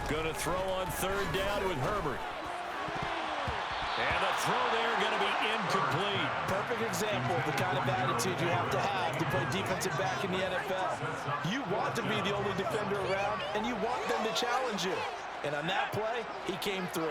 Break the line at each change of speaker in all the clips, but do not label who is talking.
Going to throw on third down with Herbert. And the throw there going to be incomplete.
Perfect example of the kind of attitude you have to play defensive back in the NFL. You want to be the only defender around, and you want them to challenge you. And on that play, he came through.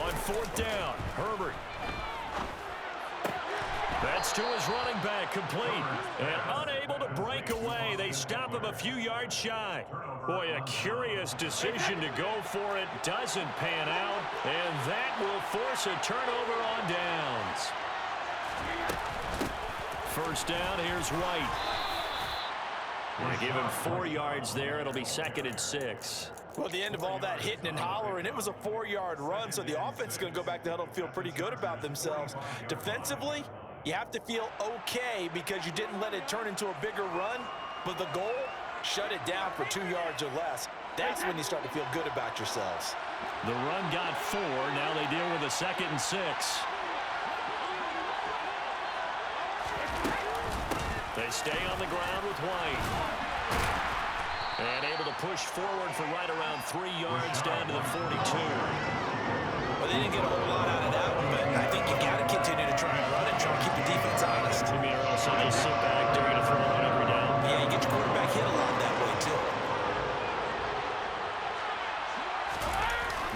On fourth down, Herbert. That's to his running back, complete. And unable to break away. They stop him a few yards shy. Boy, a curious decision to go for it. Doesn't pan out. And that will force a turnover on downs. First down, here's White. They give him 4 yards there. It'll be 2nd and 6.
Well, at the end of all that hitting and hollering, it was a 4-yard run, so the offense is going to go back to huddle and feel pretty good about themselves. Defensively, you have to feel okay because you didn't let it turn into a bigger run, but the goal, shut it down for 2 yards or less. That's when you start to feel good about yourselves.
The run got 4. Now they deal with a 2nd and 6. They stay on the ground with White. And able to push forward for right around 3 yards down to the 42.
Well, they didn't get a whole lot out of that one, but I think you got to continue to try and run and try and keep the defense honest.
You mean, or else they sit back during a throw on every down?
Yeah, you get your quarterback hit a lot that way, too.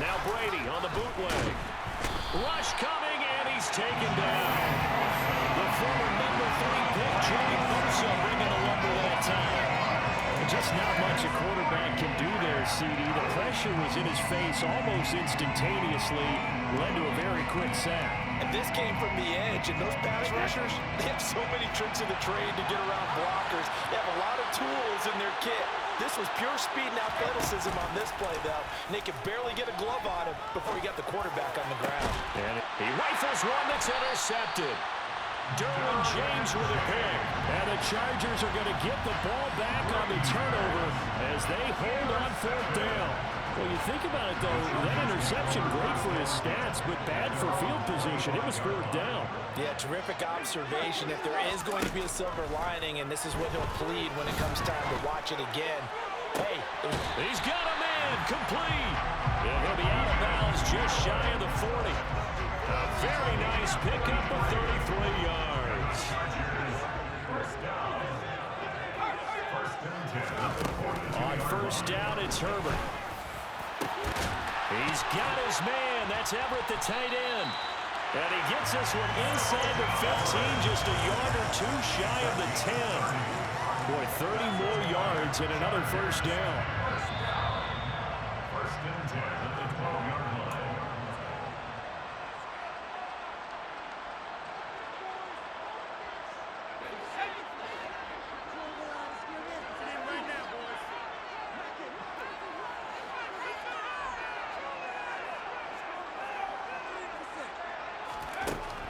Now Brady on the bootleg. Rush coming, and he's taken down. The former number 3 pick, Joey Bosa, bringing the lumber that time. Just not much a quarterback can do there, CD. The pressure was in his face almost instantaneously, led to a very quick sack.
And this came from the edge, and those pass rushers, they have so many tricks in the trade to get around blockers. They have a lot of tools in their kit. This was pure speed and athleticism on this play, though. And they could barely get a glove on him before he got the quarterback on the ground.
And he rifles one that's intercepted. Derwin James with a pick. And the Chargers are going to get the ball back on the turnover as they hold on fourth down. Well, you think about it, though, that interception, great for his stats, but bad for field position. It was fourth down.
Yeah, terrific observation. If there is going to be a silver lining, and this is what he'll plead when it comes time to watch it again. Hey,
he's got a man, complete. And he'll be out of bounds just shy of the 40. A very nice pickup of 33 yards. On first down, it's Herbert. He's got his man. That's Everett, the tight end. And he gets this one inside the 15, just a yard or 2 shy of the 10. Boy, 30 more yards and another first down. First and 10 at the 12-yard line.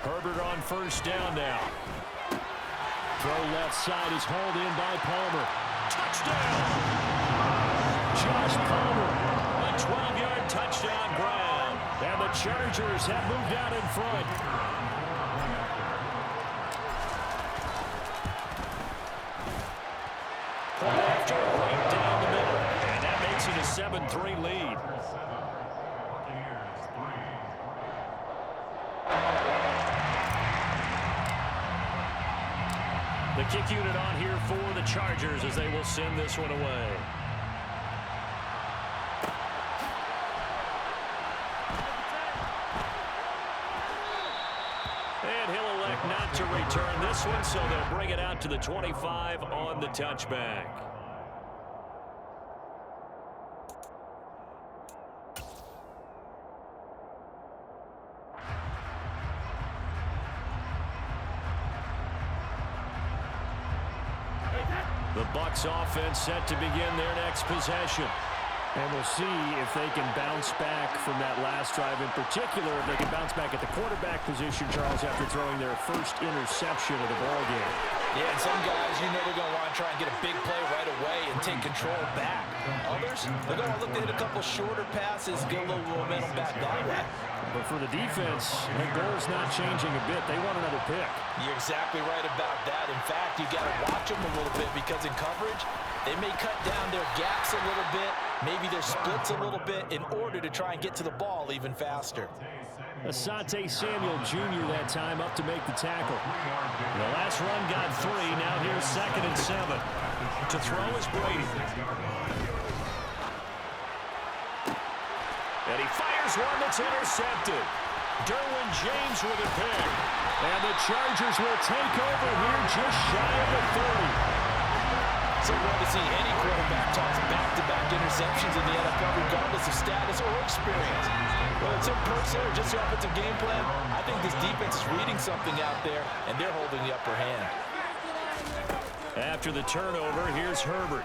Herbert on first down now. Throw left side is hauled in by Palmer. Touchdown! Josh Palmer, a 12-yard touchdown ground. And the Chargers have moved out in front. After right down the middle. And that makes it a 7-3 lead. The kick unit on here for the Chargers as they will send this one away. And he'll elect not to return this one, so they'll bring it out to the 25 on the touchback. The Bucs offense set to begin their next possession. And we'll see if they can bounce back from that last drive. In particular, if they can bounce back at the quarterback position, Charles, after throwing their first interception of the ballgame.
Yeah, and some guys, you know they're going to want to try and get a big play right away and take control back. Others, they're going to look to hit a couple shorter passes, get a little momentum back that way.
But for the defense, the goal's not changing a bit. They want another pick.
You're exactly right about that. In fact, you got to watch them a little bit because in coverage, they may cut down their gaps a little bit, maybe their splits a little bit in order to try and get to the ball even faster.
Asante Samuel Jr. that time up to make the tackle. The last run got 3. Now here's 2nd and 7. To throw is Brady. And he fires one that's intercepted. Derwin James with a pick. And the Chargers will take over here just shy of the 30.
So we're going to see any quarterback toss back-to-back interceptions in the NFL regardless of status or experience. Whether it's in person or just the offensive game plan, I think this defense is reading something out there, and they're holding the upper hand.
After the turnover, here's Herbert.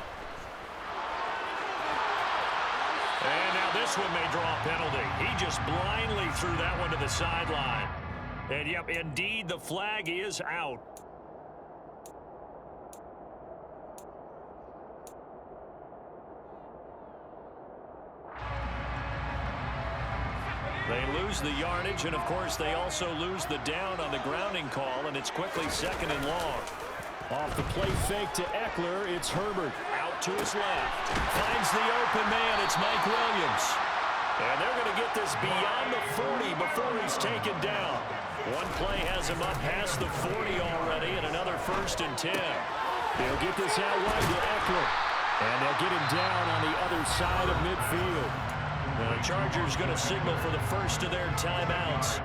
And now this one may draw a penalty. He just blindly threw that one to the sideline. And, yep, indeed, the flag is out. They lose the yardage, and, of course, they also lose the down on the grounding call, and it's quickly 2nd and long. Off the play fake to Eckler, it's Herbert. Out to his left. Finds the open man. It's Mike Williams. And they're going to get this beyond the 40 before he's taken down. One play has him up past the 40 already, and another 1st and 10. They'll get this out wide to Eckler. And they'll get him down on the other side of midfield. The Chargers going to signal for the first of their timeouts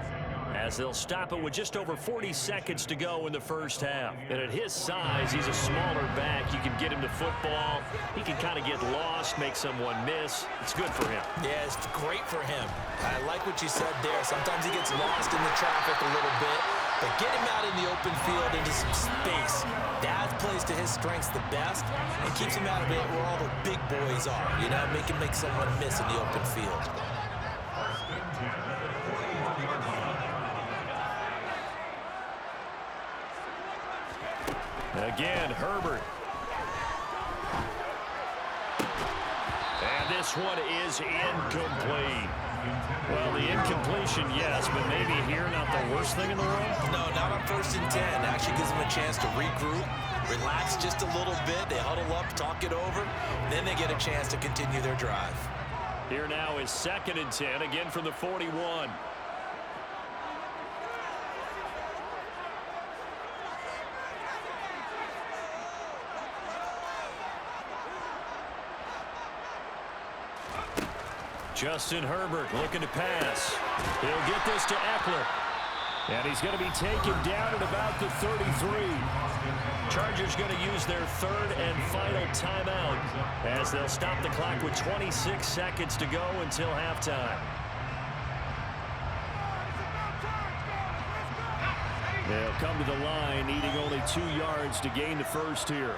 as they'll stop it with just over 40 seconds to go in the first half. And at his size, he's a smaller back. You can get him to football. He can kind of get lost, make someone miss. It's good for him.
Yeah, it's great for him. I like what you said there. Sometimes he gets lost in the traffic a little bit, but get him out in the open field into some space. That plays to his strengths the best and keeps him out of it where all the big boys are. You know, make someone miss in the open field.
Again, Herbert. And this one is incomplete. Well, the incompletion, yes, but maybe here not the worst thing in the world?
No, not on 1st and 10. Actually gives them a chance to regroup, relax just a little bit. They huddle up, talk it over, then they get a chance to continue their drive.
Here now is 2nd and 10, again from the 41. Justin Herbert looking to pass. He'll get this to Eckler. And he's going to be taken down at about the 33. Chargers going to use their 3rd and final timeout as they'll stop the clock with 26 seconds to go until halftime. They'll come to the line needing only 2 yards to gain the first here.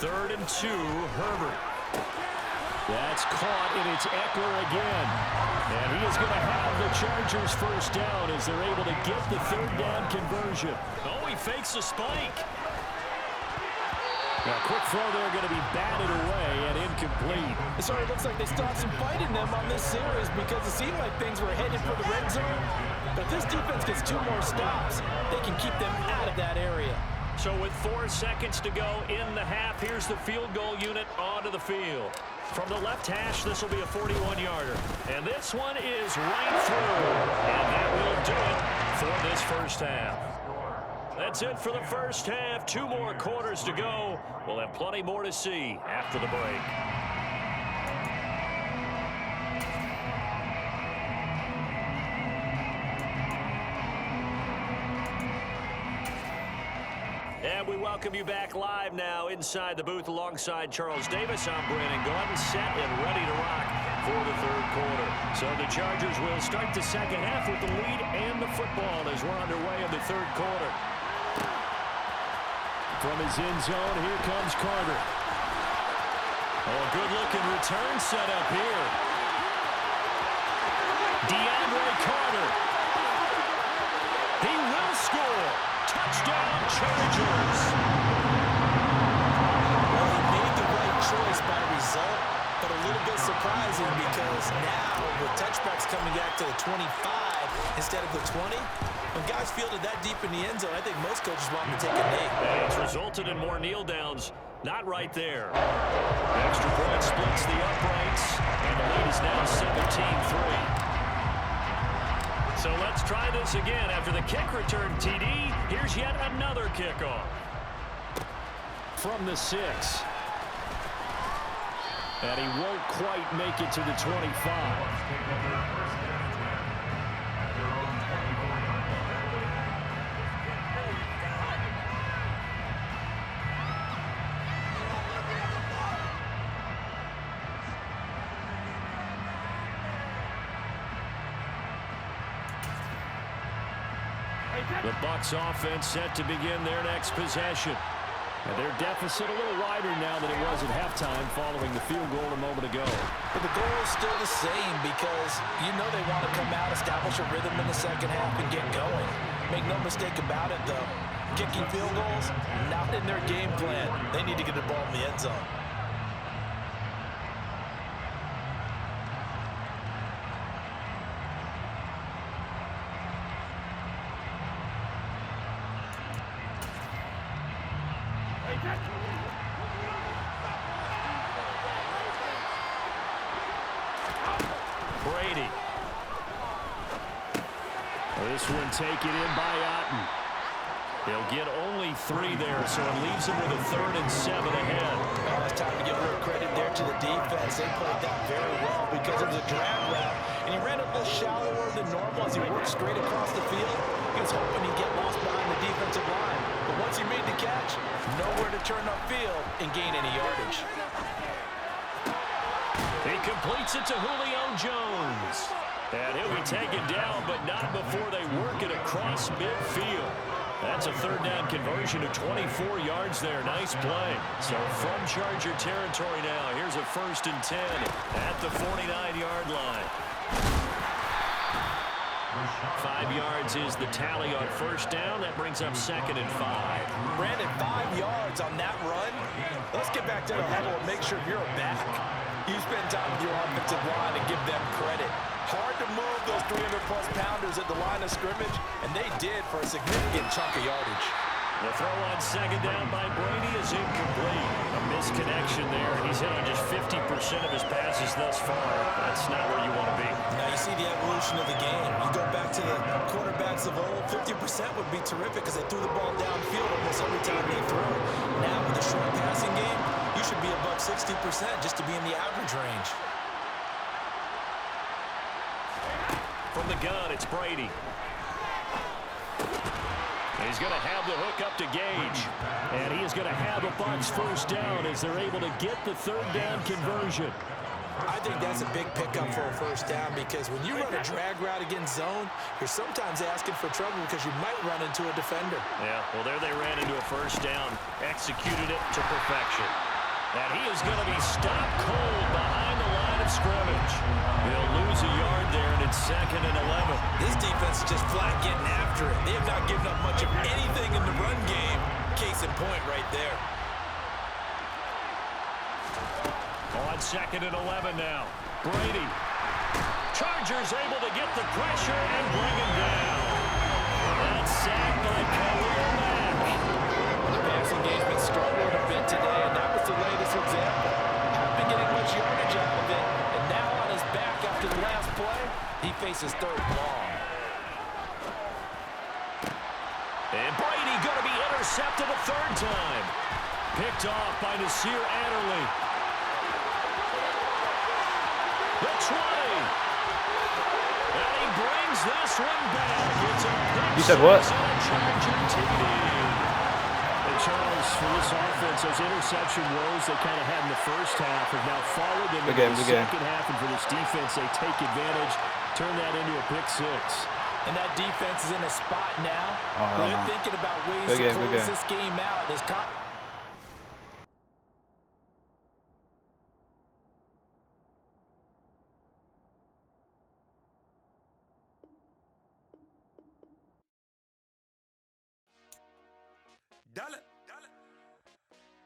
Third and 2, Herbert. That's caught, and it's Eckler again. And he is going to have the Chargers first down as they're able to get the 3rd down conversion. Oh, he fakes a spike. Now, quick throw there going to be batted away and incomplete.
It sort of looks like they stopped some fight in them on this series because it seemed like things were headed for the red zone. But if this defense gets 2 more stops, they can keep them out of that area.
So with 4 seconds to go in the half, here's the field goal unit onto the field. From the left hash, this will be a 41-yarder. And this one is right through. And that will do it for this first half. That's it for the first half. 2 more quarters to go. We'll have plenty more to see after the break. And we welcome you back live now inside the booth alongside Charles Davis. I'm Brandon Gordon, set and ready to rock for the 3rd quarter. So the Chargers will start the second half with the lead and the football as we're underway in the 3rd quarter. From his end zone, here comes Carter. Oh, good-looking return set up here. DeAndre Carter. He will score. Touchdown, Chargers.
Well, he made the right choice by result, but a little bit surprising because now with touchbacks coming back to the 25 instead of the 20, when guys fielded that deep in the end zone, I think most coaches want them to take a knee.
And it's resulted in more kneel downs. Not right there. The extra point splits the uprights, and the lead is now 17-3. So let's try this again. After the kick return, TD, here's yet another kickoff. From the 6. And he won't quite make it to the 25. The Bucs offense set to begin their next possession. And their deficit a little wider now than it was at halftime following the field goal a moment ago.
But the goal is still the same because you know they want to come out, establish a rhythm in the second half, and get going. Make no mistake about it, though. Kicking field goals, not in their game plan. They need to get the ball in the end zone.
Brady. This one taken in by Otten. He'll get only 3 there, so it leaves him with a 3rd and 7 ahead.
Oh, it's time to give a little credit there to the defense. They played that very well because it was a drag route, and he ran a little shallower than normal as he worked straight across the field. He was hoping he'd get lost behind the defensive line, but once he made the catch, nowhere to turn upfield and gain any yardage.
He completes it to Julio Jones. And he'll be taken down, but not before they work it across midfield. That's a 3rd down conversion of 24 yards there. Nice play. So from Charger territory now, here's a 1st and 10 at the 49-yard line. 5 yards is the tally on 1st down. That brings up 2nd and 5.
Brandon, 5 yards on that run. Let's get back to the huddle and make sure you're a back. You spend time with your offensive line and give them credit. Hard to move those 300-plus pounders at the line of scrimmage, and they did for a significant chunk of yardage.
The throw on 2nd down by Brady is incomplete. A misconnection there, and he's hit on just 50% of his passes thus far. That's not where you want to be.
Now you see the evolution of the game. You go back to the quarterbacks of old, 50% would be terrific because they threw the ball downfield almost every time they threw it. Now with the short passing game, you should be above 60% just to be in the average range.
From the gun, it's Brady. He's going to have the hook up to Gage. And he is going to have a Bucs 1st down as they're able to get the 3rd down conversion.
I think that's a big pickup for a 1st down because when you run a drag route against zone, you're sometimes asking for trouble because you might run into a defender.
Yeah, well, there they ran into a 1st down. Executed it to perfection. And he is going to be stopped cold behind the line of scrimmage. They'll lose a yard there, and it's 2nd and 11.
This defense is just flat getting after it. They have not given up much of anything in the run game. Case in point right there.
On 2nd and 11 now. Brady. Chargers able to get the pressure and bring him down. That's sacked by Khalil Mack.
The passing game's been struggling a bit today, and that was the latest example. Haven't been getting much yardage out of it, and now on his back after the last play, he faces 3rd and long.
And Brady going to be intercepted a 3rd time. Picked off by Nasir Adderley. The 20. And he brings this one back. It's a pick.
You said what?
And Charles, for this offense, those interception woes they kind of had in the 1st half have now followed them in the 2nd half. And for this defense, they take advantage, turn that into a pick 6.
And that defense is in a spot now where they're thinking about ways to close this game out.
Dale.